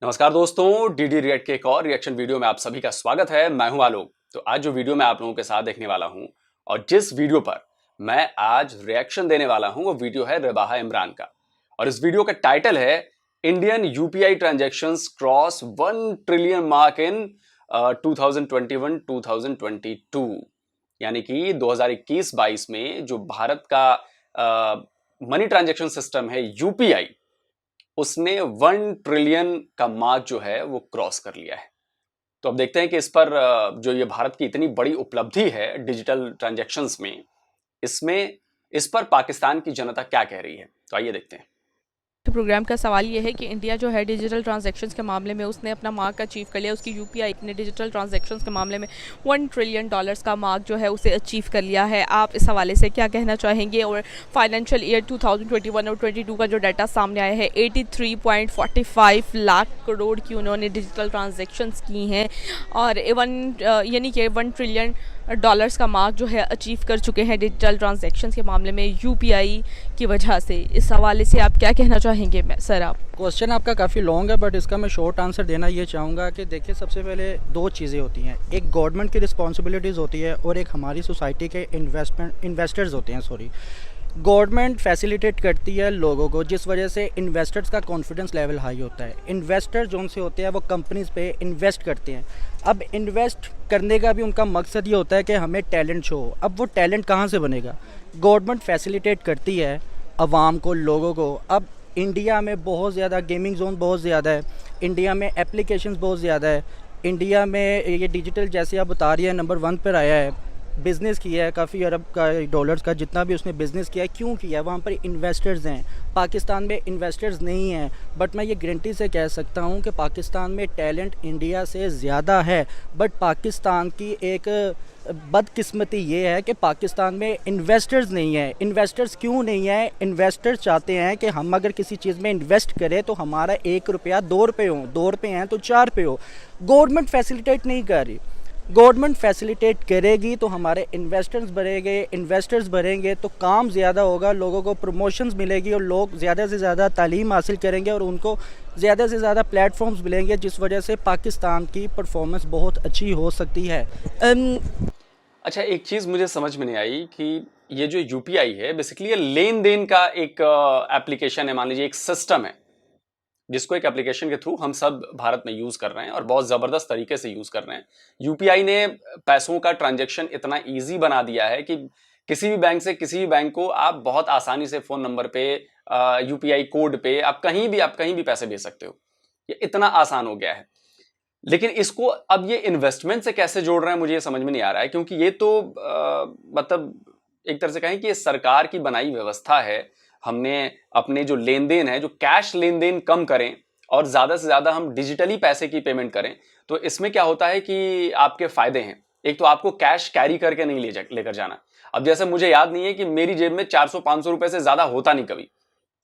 नमस्कार दोस्तों, DD react के एक और रिएक्शन वीडियो में आप सभी का स्वागत है। मैं हूं आलोक। तो आज जो वीडियो मैं आप लोगों के साथ देखने वाला हूं और जिस वीडियो पर मैं आज रिएक्शन देने वाला हूं वो वीडियो है रबाहा इमरान का। और इस वीडियो का टाइटल है Indian UPI transactions cross 1 trillion mark in 2021-2022, यानी कि 2021-22 में जो भारत का मनी ट्रांजैक्शन सिस्टम है यूपीआई, उसने 1 ट्रिलियन का मार्क जो है वो क्रॉस कर लिया है। तो अब देखते हैं कि इस पर जो ये भारत की इतनी बड़ी उपलब्धि है डिजिटल ट्रांजैक्शंस में, इसमें इस पर पाकिस्तान की जनता क्या कह रही है। तो आइए देखते हैं। प्रोग्राम का सवाल ये है कि इंडिया जो है डिजिटल ट्रांजैक्शंस के मामले में उसने अपना मार्क अचीव कर लिया। उसकी यूपीआई ने डिजिटल ट्रांजैक्शंस के मामले में $1 ट्रिलियन का मार्क जो है उसे अचीव कर लिया है। आप इस हवाले से क्या कहना चाहेंगे? और फाइनेंशियल ईयर 2021 और 22 का जो डाटा सामने आया है, 83.45 लाख करोड़ की उन्होंने डिजिटल ट्रांजैक्शंस की हैं और यानी कि 1 ट्रिलियन डॉलर्स का मार्क जो है अचीव कर चुके हैं डिजिटल ट्रांजैक्शंस के मामले में यूपीआई की वजह से। इस हवाले से आप क्या कहना चाहेंगे सर? आप क्वेश्चन आपका काफ़ी लॉन्ग है बट इसका मैं शॉर्ट आंसर देना ये चाहूँगा कि देखिए, सबसे पहले दो चीज़ें होती हैं। एक गवर्नमेंट की रिस्पॉन्सिबिलिटीज़ होती है और एक हमारी सोसाइटी के इन्वेस्टर्स होते हैं। गवर्नमेंट फैसिलिटेट करती है लोगों को, जिस वजह से इन्वेस्टर्स का कॉन्फिडेंस लेवल हाई होता है। इन्वेस्टर जो उनसे होते हैं वो कंपनीज़ पे इन्वेस्ट करते हैं। अब इन्वेस्ट करने का भी उनका मकसद ये होता है कि हमें टैलेंट शो हो। अब वो टैलेंट कहाँ से बनेगा? गवर्नमेंट फैसिलिटेट करती है आवाम को, लोगों को। अब इंडिया में बहुत ज़्यादा गेमिंग जोन बहुत ज़्यादा है, इंडिया में एप्लीकेशंस बहुत ज़्यादा है, इंडिया में ये डिजिटल जैसे आप बता रही है नंबर 1 पर आया है। बिज़नेस किया है काफ़ी अरब का डॉलर्स का, जितना भी उसने बिज़नेस किया है। क्यों किया है? वहाँ पर इन्वेस्टर्स हैं। पाकिस्तान में इन्वेस्टर्स नहीं हैं, बट मैं ये गारंटी से कह सकता हूँ कि पाकिस्तान में टैलेंट इंडिया से ज़्यादा है। बट पाकिस्तान की एक बदकिस्मती ये है कि पाकिस्तान में इन्वेस्टर्स नहीं है। इन्वेस्टर्स क्यों नहीं है? इन्वेस्टर्स चाहते हैं कि हम अगर किसी चीज़ में इन्वेस्ट करें तो हमारा 1 रुपया 2 रुपये हो, 2 रुपये हैं तो 4 रुपये हो। गवर्नमेंट फैसिलिटेट नहीं कर रही। गवर्नमेंट फैसिलिटेट करेगी तो हमारे इन्वेस्टर्स बढ़ेंगे तो काम ज़्यादा होगा, लोगों को प्रमोशंस मिलेगी और लोग ज़्यादा से ज़्यादा तालीम हासिल करेंगे और उनको ज़्यादा से ज़्यादा प्लेटफॉर्म्स मिलेंगे, जिस वजह से पाकिस्तान की परफॉर्मेंस बहुत अच्छी हो सकती है। अच्छा, एक चीज़ मुझे समझ में नहीं आई कि ये जो यूपीआई है बेसिकली ये लेन देन का एक एप्लीकेशन है, मान लीजिए एक सिस्टम है जिसको एक एप्लीकेशन के थ्रू हम सब भारत में यूज कर रहे हैं और बहुत जबरदस्त तरीके से यूज कर रहे हैं। यूपीआई ने पैसों का ट्रांजैक्शन इतना इजी बना दिया है कि किसी भी बैंक से किसी भी बैंक को आप बहुत आसानी से फोन नंबर पे, यूपीआई कोड पे आप कहीं भी पैसे भेज सकते हो। ये इतना आसान हो गया है। लेकिन इसको अब ये इन्वेस्टमेंट से कैसे जोड़ रहे हैं मुझे ये समझ में नहीं आ रहा है, क्योंकि ये तो मतलब एक तरह से कहें कि ये सरकार की बनाई व्यवस्था है। हमने अपने जो लेन देन है, जो कैश लेन देन कम करें और ज्यादा से ज्यादा हम डिजिटली पैसे की पेमेंट करें। तो इसमें क्या होता है कि आपके फायदे हैं। एक तो आपको कैश कैरी करके नहीं लेकर जाना। अब जैसे मुझे याद नहीं है कि मेरी जेब में 400-500 रुपए से ज्यादा होता नहीं कभी।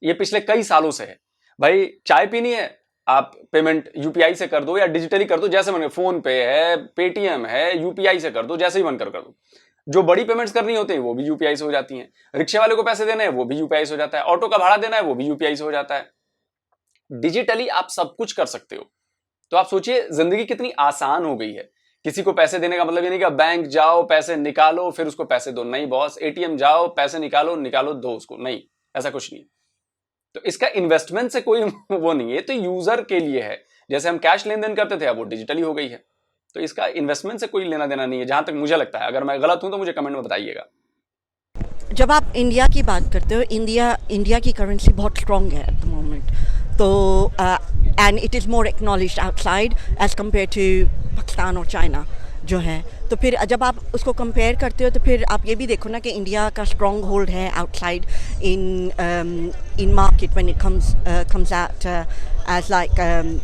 ये पिछले कई सालों से है। भाई चाय पीनी है, आप पेमेंट यूपीआई से कर दो या डिजिटली कर दो, जैसे मन, फोन पे है, पेटीएम है, यूपीआई से कर दो, जैसे ही मन कर दो। जो बड़ी पेमेंट्स करनी होती है वो भी यूपीआई से हो जाती हैं। रिक्शे वाले को पैसे देने हैं वो भी यूपीआई से हो जाता है। ऑटो का भाड़ा देना है वो भी यूपीआई से हो जाता है। डिजिटली आप सब कुछ कर सकते हो। तो आप सोचिए जिंदगी कितनी आसान हो गई है। किसी को पैसे देने का मतलब ये नहीं कि बैंक जाओ पैसे निकालो फिर उसको पैसे दो। नहीं बॉस, एटीएम जाओ पैसे निकालो दो उसको। नहीं, ऐसा कुछ नहीं। तो इसका इन्वेस्टमेंट से कोई वो नहीं है, तो यूजर के लिए है। जैसे हम कैश लेन देन करते थे अब वो डिजिटली हो गई है। तो इसका इन्वेस्टमेंट से कोई लेना देना नहीं है, जहां तक मुझे लगता है। अगर मैं गलत हूं तो मुझे कमेंट में बताइएगा। जब आप इंडिया की बात करते हो, इंडिया की करेंसी बहुत स्ट्रॉन्ग है एट द मोमेंट, तो and it is more acknowledged outside as compare to Pakistan और चाइना जो है। तो फिर जब आप उसको कंपेयर करते हो तो फिर आप ये भी देखो ना कि इंडिया का स्ट्रॉन्ग होल्ड है outside in market when it comes out as like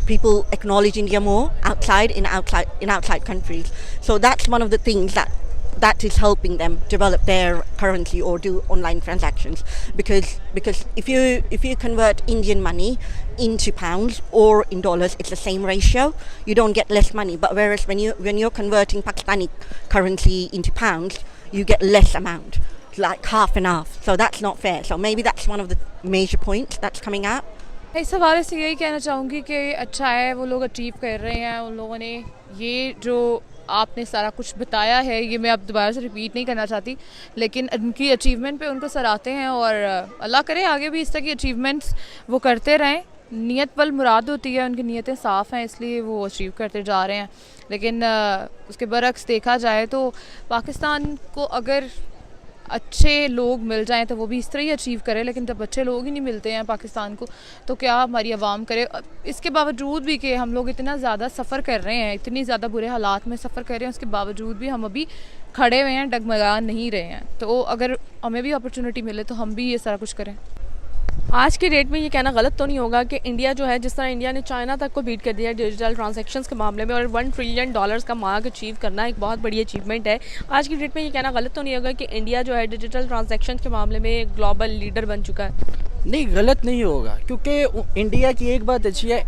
people acknowledge India more outside in outside countries. So that's one of the things that is helping them develop their currency or do online transactions, because if you convert Indian money into pounds or in dollars, it's the same ratio. You don't get less money, but whereas when you're converting Pakistani currency into pounds, you get less amount, like half and half. So that's not fair. So maybe that's one of the major points that's coming out. इस हवाले से यही कहना चाहूँगी कि अच्छा है वो लोग अचीव कर रहे हैं, उन लोगों ने ये जो आपने सारा कुछ बताया है ये मैं अब दोबारा से रिपीट नहीं करना चाहती, लेकिन उनकी अचीवमेंट पे उनको सराहते हैं और अल्लाह करे आगे भी इस तरह की अचीवमेंट्स वो करते रहें। नीयत वल मुराद होती है, उनकी नीयतें साफ़ हैं इसलिए वो अचीव करते जा रहे हैं। लेकिन उसके बरक्स देखा जाए तो पाकिस्तान को अगर अच्छे लोग मिल जाएं तो वो भी इस तरह ही अचीव करें, लेकिन जब अच्छे लोग ही नहीं मिलते हैं पाकिस्तान को तो क्या हमारी आवाम करे। इसके बावजूद भी कि हम लोग इतना ज़्यादा सफ़र कर रहे हैं, इतनी ज़्यादा बुरे हालात में सफ़र कर रहे हैं, उसके बावजूद भी हम अभी खड़े हुए हैं, डगमगा नहीं रहे हैं। तो अगर हमें भी अपॉर्चुनिटी मिले तो हम भी ये सारा कुछ करें। आज के डेट में ये कहना गलत तो नहीं होगा कि इंडिया जो है, जिस तरह इंडिया ने चाइना तक को बीट कर दिया डिजिटल ट्रांजैक्शंस के मामले में, और $1 ट्रिलियन का मार्क अचीव करना एक बहुत बड़ी अचीवमेंट है। आज की डेट में ये कहना गलत तो नहीं होगा कि इंडिया जो है डिजिटल ट्रांजैक्शंस के मामले में ग्लोबल लीडर बन चुका है। नहीं, गलत नहीं होगा, क्योंकि इंडिया की एक बात अच्छी है,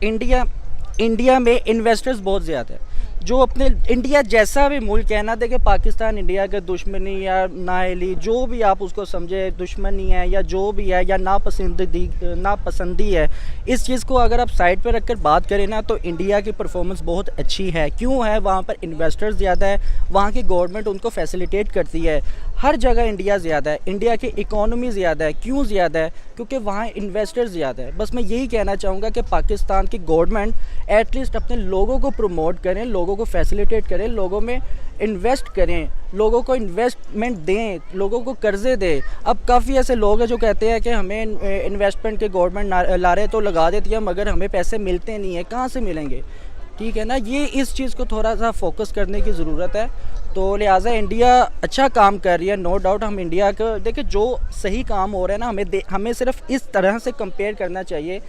इंडिया में इन्वेस्टर्स बहुत ज़्यादा है। जो अपने इंडिया जैसा भी मुल्क है ना, देखिए पाकिस्तान इंडिया के दुश्मनी या नाअहली जो भी आप उसको समझे, दुश्मनी है या जो भी है या नापसंदी है, इस चीज़ को अगर आप साइड पे रखकर बात करें ना तो इंडिया की परफॉर्मेंस बहुत अच्छी है। क्यों है? वहाँ पर इन्वेस्टर्स ज़्यादा है, वहाँ की गवर्नमेंट उनको फैसिलिटेट करती है, हर जगह इंडिया ज़्यादा है, इंडिया की इकोनॉमी ज़्यादा है। क्यों ज़्यादा है? क्योंकि वहाँ इन्वेस्टर्स ज़्यादा है। बस मैं यही कहना चाहूँगा कि पाकिस्तान की गवर्नमेंट एटलीस्ट अपने लोगों को प्रमोट करें, लोगों को फैसिलिटेट करें, लोगों में इन्वेस्ट करें, लोगों को इन्वेस्टमेंट दें, लोगों को कर्जे दें। अब काफ़ी ऐसे लोग हैं जो कहते हैं कि हमें इन्वेस्टमेंट के गवर्नमेंट ला रहे तो लगा देती है, मगर हमें पैसे मिलते नहीं है, कहाँ से मिलेंगे? ठीक है ना, ये इस चीज़ को थोड़ा सा फोकस करने की ज़रूरत है। तो लिहाजा इंडिया अच्छा काम कर रही है, नो डाउट। हम इंडिया को देखिए, जो सही काम हो रहा है ना, हमें सिर्फ इस तरह से कंपेयर करना चाहिए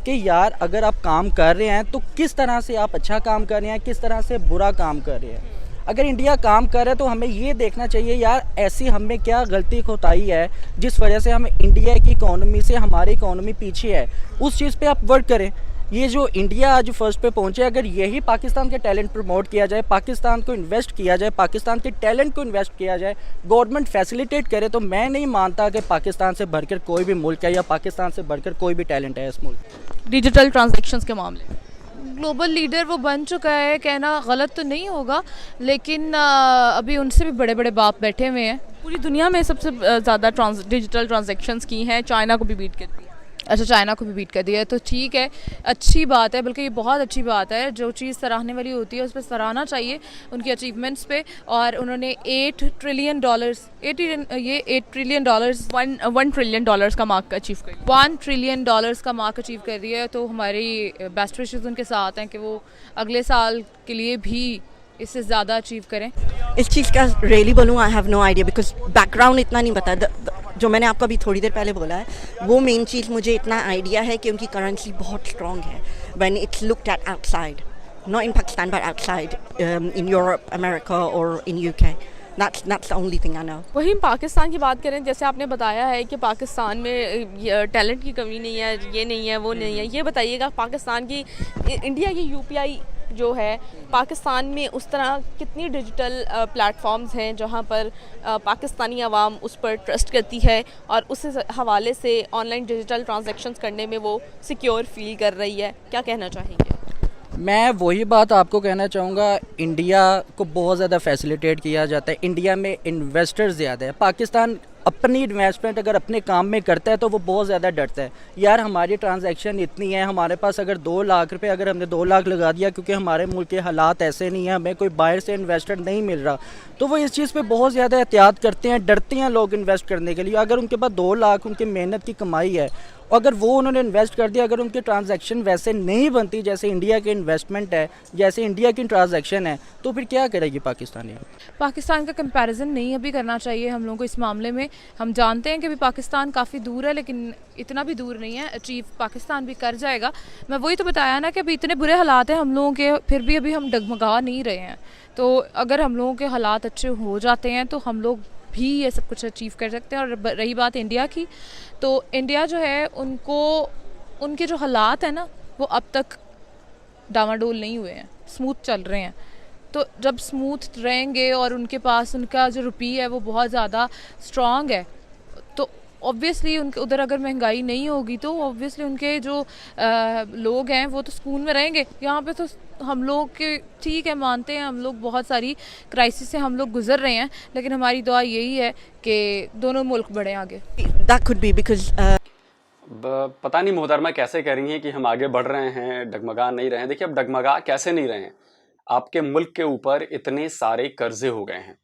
कि यार अगर आप काम कर रहे हैं तो किस तरह से आप अच्छा काम कर रहे हैं, किस तरह से बुरा काम कर रहे हैं। अगर इंडिया काम कर रहा है तो हमें ये देखना चाहिए यार ऐसी हमें क्या गलती कोताही है जिस वजह से हम इंडिया की इकोनॉमी से हमारी इकोनॉमी पीछे है, उस चीज़ पे आप वर्क करें। ये जो इंडिया आज फर्स्ट पे पहुंचे, अगर यही पाकिस्तान के टैलेंट प्रमोट किया जाए, पाकिस्तान को इन्वेस्ट किया जाए, पाकिस्तान के टैलेंट को इन्वेस्ट किया जाए, गवर्नमेंट फैसिलिटेट करे, तो मैं नहीं मानता कि पाकिस्तान से बढ़कर कोई भी मुल्क है या पाकिस्तान से बढ़कर कोई भी टैलेंट है इस मुल्क। डिजिटल ट्रांजैक्शंस के मामले ग्लोबल लीडर वो बन चुका है, कहना गलत तो नहीं होगा, लेकिन अभी उनसे भी बड़े बड़े बाप बैठे हुए हैं। पूरी दुनिया में सबसे ज़्यादा डिजिटल ट्रांजैक्शंस की हैं, चाइना को भी बीट कर दिया। अच्छा, चाइना को भी बीट कर दिया है तो ठीक है, अच्छी बात है, बल्कि ये बहुत अच्छी बात है। जो चीज़ सराहने वाली होती है उस पर सराहना चाहिए उनकी अचीवमेंट्स पे। और उन्होंने $8 ट्रिलियन $1 ट्रिलियन का मार्क अचीव कर दिया, $1 ट्रिलियन का मार्क अचीव कर दिया है। तो हमारी बेस्ट विशेस उनके साथ हैं कि वो अगले साल के लिए भी इससे ज़्यादा अचीव करें। इस चीज़ का रियली बोलूँ, I have no idea, because background इतना नहीं पता। जो मैंने आपको अभी थोड़ी देर पहले बोला है, वो मेन चीज़ मुझे इतना आइडिया है कि उनकी करेंसी बहुत स्ट्रॉन्ग है when it's looked at outside, not in Pakistan but outside, in Europe, America और इन UK। That's the only thing I know. वहीं पाकिस्तान की बात करें, जैसे आपने बताया है कि पाकिस्तान में टैलेंट की कमी नहीं है, ये नहीं है, वो नहीं है, ये बताइएगा पाकिस्तान की इंडिया की UPI जो है पाकिस्तान में उस तरह कितनी डिजिटल प्लेटफॉर्म्स हैं जहाँ पर पाकिस्तानी आवाम उस पर ट्रस्ट करती है और उस हवाले से ऑनलाइन डिजिटल ट्रांजैक्शंस करने में वो सिक्योर फील कर रही है, क्या कहना चाहेंगे? मैं वही बात आपको कहना चाहूँगा, इंडिया को बहुत ज़्यादा फैसिलिटेट किया जाता है, इंडिया में इन्वेस्टर्स ज़्यादा है। पाकिस्तान अपनी इन्वेस्टमेंट अगर अपने काम में करता है तो वो बहुत ज़्यादा डरता है, यार हमारी ट्रांजैक्शन इतनी है, हमारे पास अगर 2 लाख रुपए अगर हमने 2 लाख लगा दिया, क्योंकि हमारे मुल्क के हालात ऐसे नहीं हैं, हमें कोई बाहर से इन्वेस्टर नहीं मिल रहा, तो वो इस चीज़ पे बहुत ज़्यादा एहतियात करते हैं, डरते हैं लोग इन्वेस्ट करने के लिए। अगर उनके पास 2 लाख उनकी मेहनत की कमाई है, अगर वो उन्होंने इन्वेस्ट कर दिया, अगर उनकी ट्रांजैक्शन वैसे नहीं बनती जैसे इंडिया की इन्वेस्टमेंट है, जैसे इंडिया की ट्रांजैक्शन है, तो फिर क्या करेगी पाकिस्तान का कंपैरिजन नहीं अभी करना चाहिए हम लोगों को इस मामले में। हम जानते हैं कि अभी पाकिस्तान काफ़ी दूर है, लेकिन इतना भी दूर नहीं है, अचीव पाकिस्तान भी कर जाएगा। मैं वही तो बताया ना कि अभी इतने बुरे हालात हैं हम लोगों के, फिर भी अभी हम डगमगा नहीं रहे हैं। तो अगर हम लोगों के हालात अच्छे हो जाते हैं तो हम लोग भी ये सब कुछ अचीव कर सकते हैं। और रही बात इंडिया की, तो इंडिया जो है उनके जो हालात हैं ना वो अब तक डामाडोल नहीं हुए हैं, स्मूथ चल रहे हैं। तो जब स्मूथ रहेंगे और उनके पास उनका जो रुपया है वो बहुत ज़्यादा स्ट्रॉन्ग है, तो ऑब्वियसली उनके उधर अगर महंगाई नहीं होगी तो ऑब्वियसली उनके जो लोग हैं वो तो सुकून में रहेंगे। यहाँ पे तो हम लोग के ठीक है, मानते हैं हम लोग बहुत सारी क्राइसिस से हम लोग गुजर रहे हैं, लेकिन हमारी दुआ यही है कि दोनों मुल्क बढ़ें आगे। That could be because पता नहीं मोहतरमा कैसे कह रही हैं कि हम आगे बढ़ रहे हैं, डगमगा नहीं रहे हैं। देखिए, अब डगमगा कैसे नहीं रहे हैं, आपके मुल्क के ऊपर इतने सारे कर्जे हो गए हैं,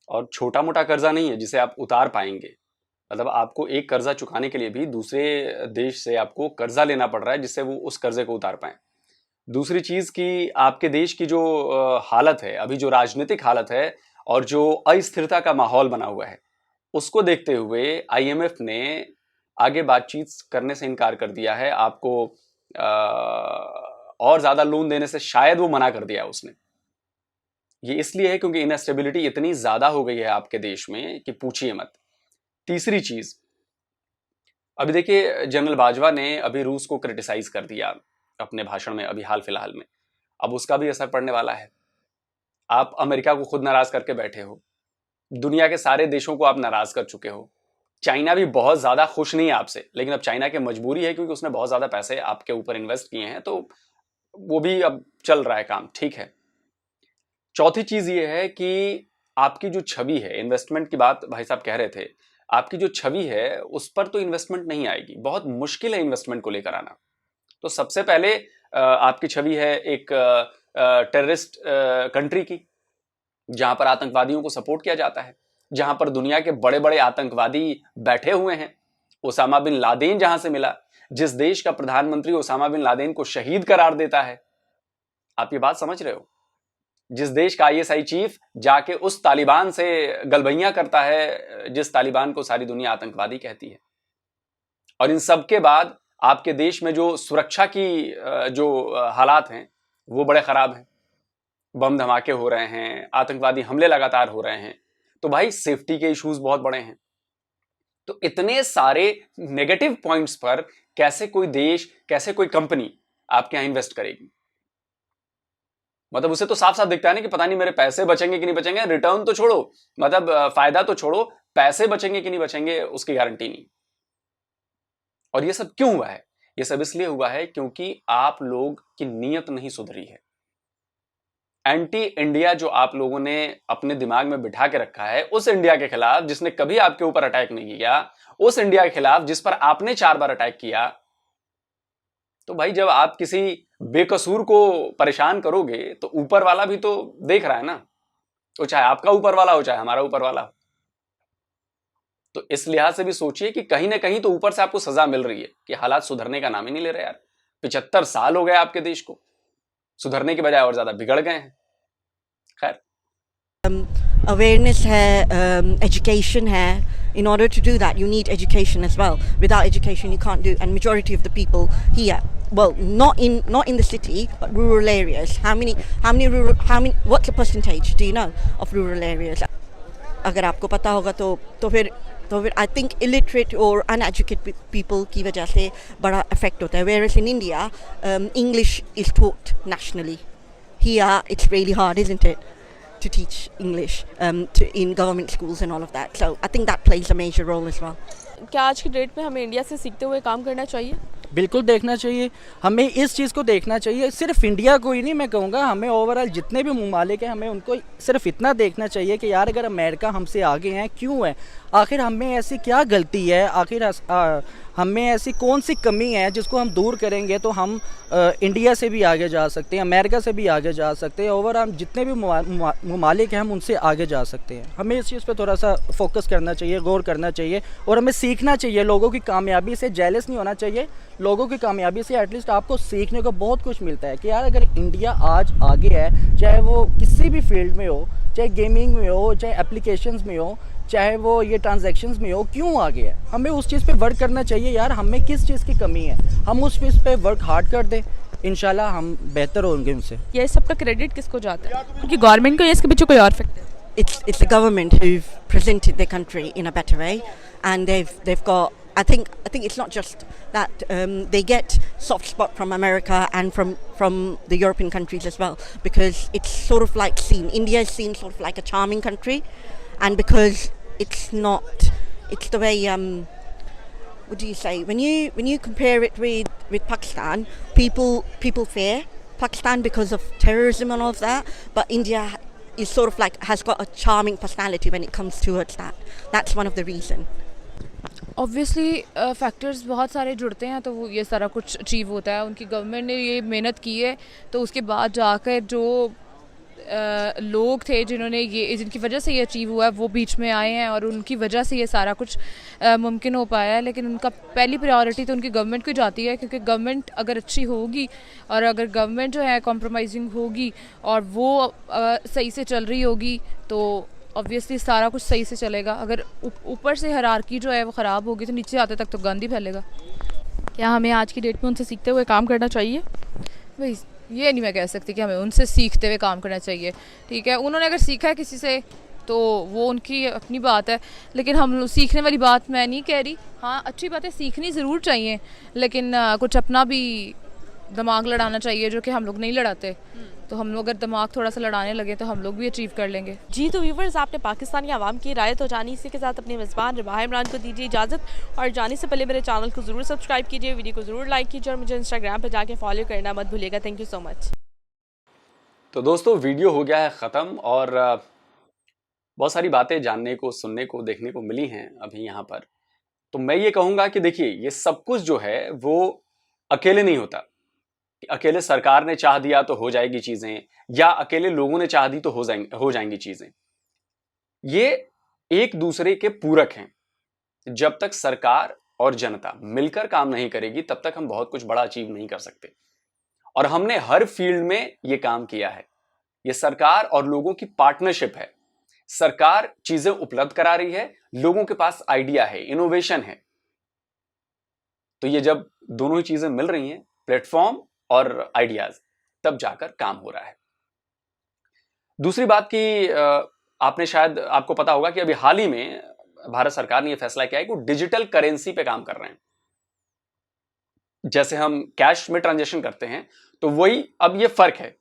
और छोटा मोटा कर्जा नहीं है जिसे आप उतार पाएंगे। मतलब आपको एक कर्जा चुकाने के लिए भी दूसरे देश से आपको कर्जा लेना पड़ रहा है जिससे वो उस कर्जे को उतार पाएं। दूसरी चीज कि आपके देश की जो हालत है, अभी जो राजनीतिक हालत है और जो अस्थिरता का माहौल बना हुआ है, उसको देखते हुए IMF ने आगे बातचीत करने से इनकार कर दिया है। आपको और ज्यादा लोन देने से शायद वो मना कर दिया है उसने। ये इसलिए है क्योंकि इनस्टेबिलिटी इतनी ज्यादा हो गई है आपके देश में कि पूछिए मत। तीसरी चीज, अभी देखिए जनरल बाजवा ने अभी रूस को क्रिटिसाइज कर दिया अपने भाषण में अभी हाल फिलहाल में। अब उसका भी असर पड़ने वाला है। आप अमेरिका को खुद नाराज करके बैठे हो, दुनिया के सारे देशों को आप नाराज कर चुके हो। चाइना भी बहुत ज्यादा खुश नहीं है आपसे, लेकिन अब चाइना की मजबूरी है क्योंकि उसने बहुत ज्यादा पैसे आपके ऊपर इन्वेस्ट किए हैं, तो वो भी अब चल रहा है काम, ठीक है। चौथी चीज ये है कि आपकी जो छवि है, इन्वेस्टमेंट की बात भाई साहब कह रहे थे, आपकी जो छवि है उस पर तो इन्वेस्टमेंट नहीं आएगी। बहुत मुश्किल है इन्वेस्टमेंट को लेकर आना। तो सबसे पहले आपकी छवि है एक टेररिस्ट कंट्री की, जहां पर आतंकवादियों को सपोर्ट किया जाता है, जहां पर दुनिया के बड़े बड़े आतंकवादी बैठे हुए हैं। ओसामा बिन लादेन जहां से मिला, जिस देश का प्रधानमंत्री ओसामा बिन लादेन को शहीद करार देता है, आप ये बात समझ रहे हो? जिस देश का ISI चीफ जाके उस तालिबान से गलबैयां करता है जिस तालिबान को सारी दुनिया आतंकवादी कहती है। और इन सब के बाद आपके देश में जो सुरक्षा की जो हालात हैं वो बड़े खराब हैं। बम धमाके हो रहे हैं, आतंकवादी हमले लगातार हो रहे हैं, तो भाई सेफ्टी के इश्यूज बहुत बड़े हैं। तो इतने सारे नेगेटिव पॉइंट्स पर कैसे कोई देश, कैसे कोई कंपनी आपके यहां इन्वेस्ट करेगी? मतलब उसे तो साफ साफ दिखता है ना कि पता नहीं मेरे पैसे बचेंगे कि नहीं बचेंगे। रिटर्न तो छोड़ो, मतलब फायदा तो छोड़ो, पैसे बचेंगे कि नहीं बचेंगे उसकी गारंटी नहीं। और ये सब क्यों हुआ है? ये सब इसलिए हुआ है क्योंकि आप लोग की नीयत नहीं सुधरी है। एंटी इंडिया जो आप लोगों ने अपने दिमाग में बिठा के रखा है, उस इंडिया के खिलाफ जिसने कभी आपके ऊपर अटैक नहीं किया, उस इंडिया के खिलाफ जिस पर आपने 4 बार अटैक किया, तो भाई जब आप किसी बेकसूर को परेशान करोगे तो ऊपर वाला भी तो देख रहा है ना, तो चाहे आपका ऊपर वाला हो चाहे हमारा ऊपर वाला हो। तो इस लिहाज से भी सोचिए कि कहीं ना कहीं तो ऊपर से आपको सजा मिल रही है कि हालात सुधरने का नाम ही नहीं ले रहे यार। 75 साल हो गए आपके देश को, सुधरने के बजाय और ज्यादा बिगड़ गए हैं। खैर, awareness है, education है. In order to do that, you need education as well. Without education, you can't do. And majority of the people here, well, not in the city, but rural areas. How many? What's the percentage? Do you know of rural areas? अगर आपको पता होगा तो फिर I think illiterate or uneducated people की वजह से बड़ा effect होता है. Whereas in India, English is taught nationally. Here, it's really hard, isn't it, to teach English in government schools and all of that. So I think that plays a major role as well. क्या आज की date में हमें India से सीखते हुए काम करना चाहिए? बिल्कुल देखना चाहिए। हमें इस चीज़ को देखना चाहिए, सिर्फ इंडिया को ही नहीं, मैं कहूँगा हमें ओवरऑल जितने भी ममालिक हैं, हमें उनको सिर्फ इतना देखना चाहिए कि यार अगर अमेरिका हमसे आगे हैं क्यों है, आखिर हमें ऐसी क्या गलती है, आखिर हमें ऐसी कौन सी कमी है जिसको हम दूर करेंगे तो हम इंडिया से भी आगे जा सकते हैं, अमेरिका से भी आगे जा सकते हैं, ओवरऑल जितने भी ममालिक हैं हम उनसे आगे जा सकते हैं। हमें इस चीज़ पे थोड़ा सा फोकस करना चाहिए, गौर करना चाहिए और हमें सीखना चाहिए। लोगों की कामयाबी से जेलस नहीं होना चाहिए, लोगों की कामयाबी से एटलीस्ट आपको सीखने को बहुत कुछ मिलता है कि यार अगर इंडिया आज आगे है, चाहे वो किसी भी फील्ड में हो, चाहे गेमिंग में हो, चाहे एप्लीकेशंस में हो, चाहे वो ये ट्रांजैक्शंस में हो, क्यों आगे है, हमें उस चीज़ पे वर्क करना चाहिए। यार हमें किस चीज़ की कमी है, हम उस चीज़ पे वर्क हार्ड कर दें, इंशाल्लाह हम बेहतर होंगे उनसे। ये सबका क्रेडिट किसको जाता है? क्योंकि गवर्नमेंट को या इसके पीछे कोई और factor? It's the government who've presented their country in a better way, and they've got. I think it's not just that they get soft spot from America and from the European countries as well, because it's sort of like India is seen sort of like a charming country, and because it's not it's the way what do you say, when you compare it with Pakistan, people fear Pakistan because of terrorism and all of that, but India is sort of like has got a charming personality when it comes towards that. That's one of the reason. Obviously factors बहुत सारे जुड़ते हैं तो वो ये सारा कुछ achieve होता है। उनकी गवर्नमेंट ने ये मेहनत की है तो उसके बाद जाकर जो लोग थे जिन्होंने ये जिनकी वजह से ये अचीव हुआ है वो बीच में आए हैं और उनकी वजह से ये सारा कुछ मुमकिन हो पाया है। लेकिन उनका पहली प्रायोरिटी तो उनकी गवर्नमेंट को जाती है, क्योंकि गवर्नमेंट अगर अच्छी होगी और अगर गवर्नमेंट जो है कॉम्प्रोमाइजिंग होगी और वो सही से चल रही होगी तो ऑब्वियसली सारा कुछ सही से चलेगा। अगर ऊपर से हायरार्की जो है वो ख़राब होगी तो नीचे आते तक तो गंद ही फैलेगा। क्या हमें आज की डेट में उनसे सीखते हुए काम करना चाहिए? भाई ये नहीं मैं कह सकती कि हमें उनसे सीखते हुए काम करना चाहिए। ठीक है, उन्होंने अगर सीखा है किसी से तो वो उनकी अपनी बात है, लेकिन हम सीखने वाली बात मैं नहीं कह रही। हाँ, अच्छी बातें सीखनी ज़रूर चाहिए, लेकिन कुछ अपना भी दिमाग लड़ाना चाहिए जो कि हम लोग नहीं लड़ाते। तो हम लोग अगर दिमाग थोड़ा सा लड़ाने लगे तो हम लोग भी अचीव कर लेंगे। जी तो व्यूवर्स, आपने पाकिस्तानी आवाम की राय तो जानी, इसी के साथ अपने मेज़बान रबाह इमरान को दीजिए इजाज़त और जाने से पहले मेरे चैनल को ज़रूर सब्सक्राइब कीजिए, वीडियो को ज़रूर लाइक कीजिए और मुझे इंस्टाग्राम पर जाके फॉलो करना मत भूलिएगा। Thank you so much. तो दोस्तों, वीडियो हो गया है ख़त्म और बहुत सारी बातें जानने को, सुनने को, देखने को मिली हैं अभी यहाँ पर। तो मैं ये कहूँगा कि देखिए, ये सब कुछ जो है वो अकेले नहीं होता कि अकेले सरकार ने चाह दिया तो हो जाएगी चीज़ें, या अकेले लोगों ने चाह दी तो हो जाएंगी चीज़ें। ये एक दूसरे के पूरक हैं। जब तक सरकार और जनता मिलकर काम नहीं करेगी तब तक हम बहुत कुछ बड़ा अचीव नहीं कर सकते। और हमने हर फील्ड में ये काम किया है। ये सरकार और लोगों की पार्टनरशिप है। सरकार चीजें उपलब्ध करा रही है, लोगों के पास आइडिया है, इनोवेशन है। तो ये जब दोनों ही चीजें मिल रही हैं, प्लेटफॉर्म और आइडियाज, तब जाकर काम हो रहा है। दूसरी बात कि आपने शायद आपको पता होगा कि अभी हाल ही में भारत सरकार ने यह फैसला किया है कि वो डिजिटल करेंसी पे काम कर रहे हैं। जैसे हम कैश में ट्रांजैक्शन करते हैं तो वही अब ये फर्क है।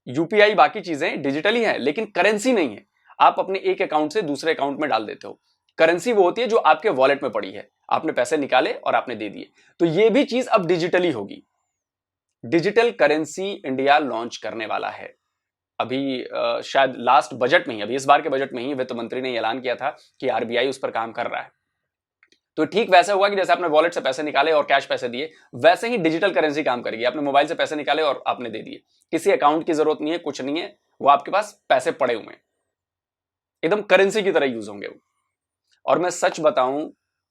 यूपीआई बाकी चीजें डिजिटली है लेकिन करेंसी नहीं है। आप अपने एक अकाउंट से दूसरे अकाउंट में डाल देते हो। करेंसी वो होती है जो आपके वॉलेट में पड़ी है, आपने पैसे निकाले और आपने दे दिए। तो ये भी चीज अब डिजिटली होगी। डिजिटल करेंसी इंडिया लॉन्च करने वाला है। अभी शायद लास्ट बजट में ही, अभी इस बार के बजट में ही वित्त मंत्री ने ऐलान किया था कि आरबीआई उस पर काम कर रहा है। तो ठीक वैसे होगा कि जैसे आपने वॉलेट से पैसे निकाले और कैश पैसे दिए, वैसे ही डिजिटल करेंसी काम करेगी। आपने मोबाइल से पैसे निकाले और आपने दे दिए, किसी अकाउंट की जरूरत नहीं है, कुछ नहीं है, वो आपके पास पैसे पड़े हुए हैं, एकदम करेंसी की तरह यूज होंगे वो। और मैं सच बताऊं,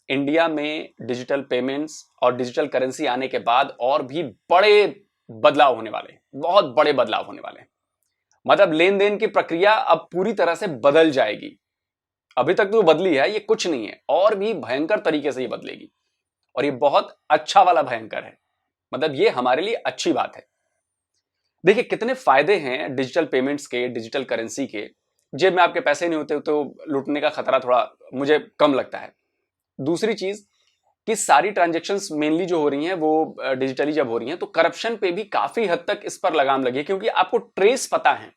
इंडिया में डिजिटल पेमेंट्स और डिजिटल करेंसी आने के बाद और भी बड़े बदलाव होने वाले हैं, बहुत बड़े बदलाव होने वाले हैं। मतलब लेन देन की प्रक्रिया अब पूरी तरह से बदल जाएगी। अभी तक तो बदली है, ये कुछ नहीं है, और भी भयंकर तरीके से ये बदलेगी। और ये बहुत अच्छा वाला भयंकर है, मतलब ये हमारे लिए अच्छी बात है। देखिए कितने फायदे हैं डिजिटल पेमेंट्स के, डिजिटल करेंसी के। जेब में आपके पैसे नहीं होते तो लूटने का खतरा थोड़ा मुझे कम लगता है। दूसरी चीज कि सारी ट्रांजैक्शंस मेनली जो हो रही हैं वो डिजिटली जब हो रही हैं तो करप्शन पे भी काफी हद तक इस पर लगाम लगी है, क्योंकि आपको ट्रेस पता है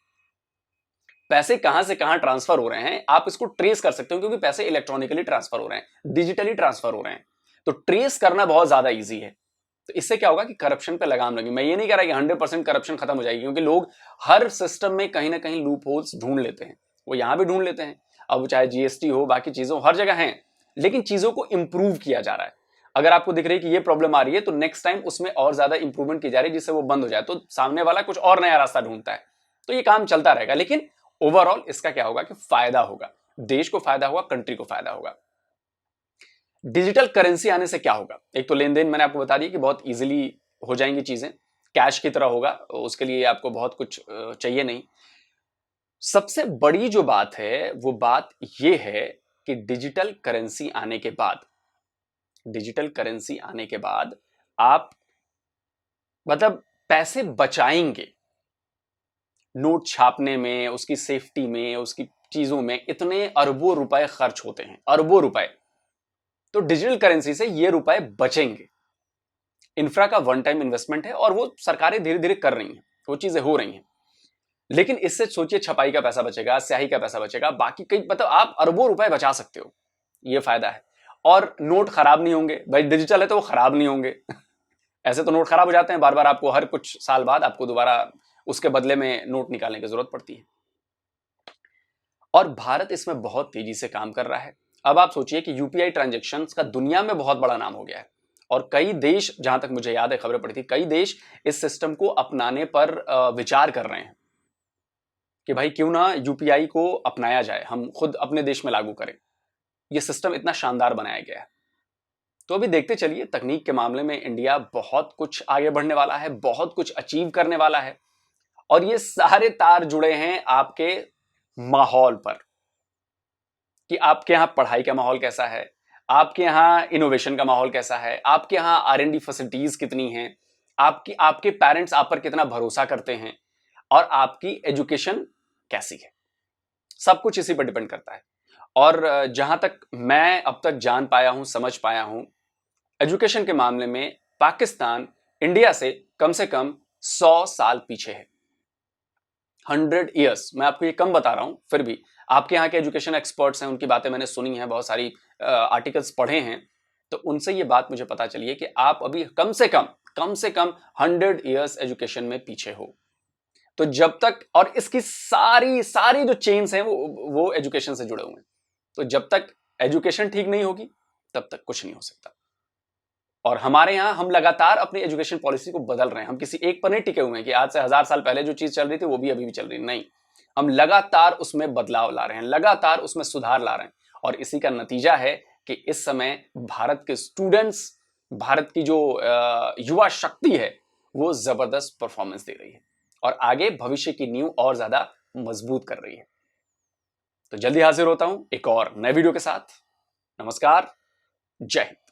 पैसे कहां से कहां ट्रांसफर हो रहे हैं। आप इसको ट्रेस कर सकते हो क्योंकि पैसे इलेक्ट्रॉनिकली ट्रांसफर हो रहे हैं, डिजिटली ट्रांसफर हो रहे हैं। तो ट्रेस करना बहुत ज्यादा ईजी है। तो इससे क्या होगा कि करप्शन पे लगाम लगी। मैं ये नहीं कह रहा कि 100% करप्शन खत्म हो जाएगी, क्योंकि लोग हर सिस्टम में कहीं ना कहीं लूप होल्स ढूंढ लेते हैं। वो यहां भी ढूंढ लेते हैं, अब चाहे जीएसटी हो, बाकी चीजों, हर जगह है। लेकिन चीजों को इंप्रूव किया जा रहा है। अगर आपको दिख रही है कि ये प्रॉब्लम आ रही है तो नेक्स्ट टाइम उसमें और ज्यादा इंप्रूवमेंट की जा रही है जिससे वो बंद हो जाए, तो सामने वाला कुछ और नया रास्ता ढूंढता है। तो ये काम चलता रहेगा, लेकिन ओवरऑल इसका क्या होगा कि फायदा होगा, देश को फायदा होगा, कंट्री को फायदा होगा। डिजिटल करेंसी आने से क्या होगा? एक तो लेन देन मैंने आपको बता दिया कि बहुत इजीली हो जाएंगी चीजें, कैश की तरह होगा, उसके लिए आपको बहुत कुछ चाहिए नहीं। सबसे बड़ी जो बात है वो बात ये है कि डिजिटल करेंसी आने के बाद, डिजिटल करेंसी आने के बाद आप मतलब पैसे बचाएंगे। नोट छापने में, उसकी सेफ्टी में, उसकी चीजों में इतने अरबों रुपए खर्च होते हैं, अरबों रुपए। तो डिजिटल करेंसी से ये रुपए बचेंगे। इंफ्रा का वन टाइम इन्वेस्टमेंट है और वो सरकारें धीरे धीरे कर रही हैं, वो चीजें हो रही हैं। लेकिन इससे सोचिए छपाई का पैसा बचेगा, स्याही का पैसा बचेगा, बाकी कई मतलब आप अरबों रुपए बचा सकते हो। ये फायदा है। और नोट खराब नहीं होंगे भाई, डिजिटल है तो वो खराब नहीं होंगे। ऐसे तो नोट खराब हो जाते हैं, बार बार आपको हर कुछ साल बाद आपको दोबारा उसके बदले में नोट निकालने की जरूरत पड़ती है। और भारत इसमें बहुत तेजी से काम कर रहा है। अब आप सोचिए कि यूपीआई ट्रांजैक्शंस का दुनिया में बहुत बड़ा नाम हो गया है, और कई देश, जहां तक मुझे याद है खबरें पड़ी थी, कई देश इस सिस्टम को अपनाने पर विचार कर रहे हैं कि भाई क्यों ना यूपीआई को अपनाया जाए, हम खुद अपने देश में लागू करें। यह सिस्टम इतना शानदार बनाया गया है। तो अभी देखते चलिए, तकनीक के मामले में इंडिया बहुत कुछ आगे बढ़ने वाला है, बहुत कुछ अचीव करने वाला है। और ये सारे तार जुड़े हैं आपके माहौल पर, कि आपके यहां पढ़ाई का माहौल कैसा है, आपके यहां इनोवेशन का माहौल कैसा है, आपके यहां R&D फैसिलिटीज कितनी हैं, आपके पेरेंट्स आप पर कितना भरोसा करते हैं, और आपकी एजुकेशन कैसी है। सब कुछ इसी पर डिपेंड करता है। और जहां तक मैं अब तक जान पाया हूं, समझ पाया हूं, एजुकेशन के मामले में पाकिस्तान इंडिया से कम 100 साल पीछे है। 100 ईयर्स। मैं आपको ये कम बता रहा हूं, फिर भी आपके यहाँ के एजुकेशन एक्सपर्ट्स हैं, उनकी बातें मैंने सुनी हैं, बहुत सारी आर्टिकल्स पढ़े हैं, तो उनसे ये बात मुझे पता चली है कि आप अभी कम से कम 100 ईयर्स एजुकेशन में पीछे हो। तो जब तक, और इसकी सारी जो चेन्स हैं वो एजुकेशन से जुड़े हुए हैं, तो जब तक एजुकेशन ठीक नहीं होगी तब तक कुछ नहीं हो सकता। और हमारे यहां हम लगातार अपनी एजुकेशन पॉलिसी को बदल रहे हैं। हम किसी एक पर नहीं टिके हुए हैं कि आज से 1000 साल पहले जो चीज चल रही थी वो भी अभी भी चल रही, नहीं। हम लगातार उसमें बदलाव ला रहे हैं, लगातार उसमें सुधार ला रहे हैं, और इसी का नतीजा है कि इस समय भारत के स्टूडेंट्स, भारत की जो युवा शक्ति है, वो जबरदस्त परफॉर्मेंस दे रही है और आगे भविष्य की नींव और ज्यादा मजबूत कर रही है। तो जल्दी हाजिर होता हूं एक और नए वीडियो के साथ। नमस्कार, जय हिंद।